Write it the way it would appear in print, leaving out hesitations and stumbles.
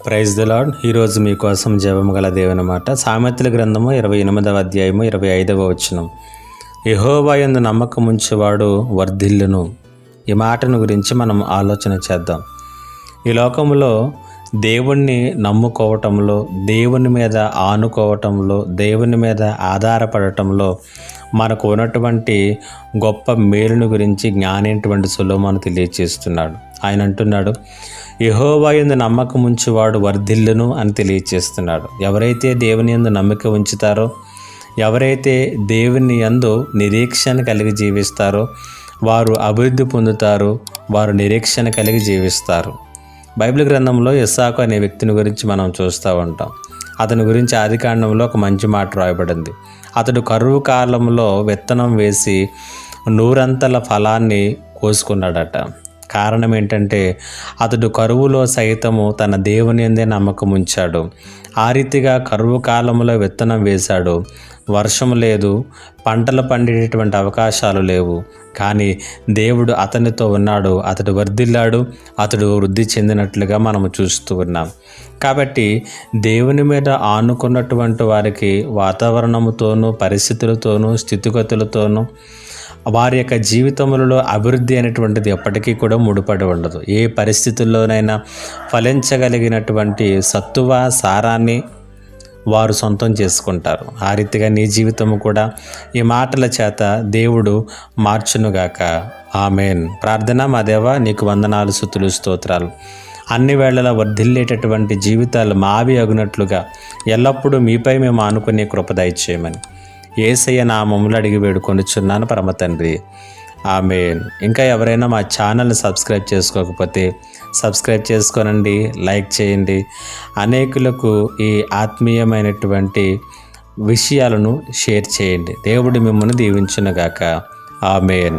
Praise the lord. ఈరోజు మీకోసం జపము గల దేవుని మాట. సామెతల గ్రంథము 28వ అధ్యాయము 25వ వచనం. యెహోవా యందు నమ్మకముంచువాడు వర్ధిల్లును. ఈ మాటను గురించి మనం ఆలోచన చేద్దాం. ఈ లోకంలో దేవుణ్ణి నమ్ముకోవటంలో, దేవుని మీద ఆనుకోవటంలో, దేవుని మీద ఆధారపడటంలో మనకు ఉన్నటువంటి గొప్ప మేలును గురించి జ్ఞానైనటువంటి సొలొమోను తెలియచేస్తున్నాడు. ఆయన అంటున్నాడు, యెహోవా యందు నమ్మకముంచువాడు వర్ధిల్లును అని తెలియచేస్తున్నాడు. ఎవరైతే దేవుని యందు నమ్మిక ఉంచుతారో, ఎవరైతే దేవుని యందు నిరీక్షణ కలిగి జీవిస్తారో వారు అభివృద్ధి పొందుతారు, వారు నిరీక్షణ కలిగి జీవిస్తారు. బైబిల్ గ్రంథంలో ఇస్సాకు అనే వ్యక్తిని గురించి మనం చూస్తూ ఉంటాం. అతని గురించి ఆదికాండంలో ఒక మంచి మాట రాయబడింది. అతడు కరువు కాలంలో విత్తనం వేసి 100 ఫలాన్ని కోసుకున్నాడట. కారణం ఏంటంటే అతడు కరువులో సైతము తన దేవుని యందే నమ్మకం ఉంచాడు. ఆ రీతిగా కరువు కాలంలో విత్తనం వేశాడు. వర్షం లేదు, పంటలు పండేటటువంటి అవకాశాలు లేవు, కానీ దేవుడు అతనితో ఉన్నాడు. అతడు వర్ధిల్లాడు, అతడు వృద్ధి చెందినట్లుగా మనము చూస్తూ ఉన్నాం. కాబట్టి దేవుని మీద ఆనుకున్నటువంటి వారికి వాతావరణముతోనూ, పరిస్థితులతోనూ, స్థితిగతులతోనూ వారి యొక్క జీవితములలో అభివృద్ధి అనేటువంటిది ఎప్పటికీ కూడా ముడిపడి ఉండదు. ఏ పరిస్థితుల్లోనైనా ఫలించగలిగినటువంటి సత్తువ, సారాన్ని వారు సొంతం చేసుకుంటారు. ఆ రీతిగా నీ జీవితము కూడా ఈ మాటల చేత దేవుడు మార్చునుగాక. ఆమేన్. ప్రార్థన. మా దేవా, నీకు వందనాలు, స్తుతులు, స్తోత్రాలు. అన్ని వేళలా వర్ధిల్లేటటువంటి జీవితాలు మావి అగునట్లుగా ఎల్లప్పుడూ మీపై మేము ఆనుకునే కృప దయచేయమని యేసయ్య నామములో అడిగి వేడుకొనుచున్నాను పరమ తండ్రి. ఆమేన్. ఇంకా ఎవరైనా మా ఛానల్ని సబ్స్క్రైబ్ చేసుకోకపోతే సబ్స్క్రైబ్ చేసుకోనండి, లైక్ చేయండి. అనేకులకు ఈ ఆత్మీయమైనటువంటి విషయాలను షేర్ చేయండి. దేవుడు మిమ్మల్ని దీవించునుగాక. ఆమేన్.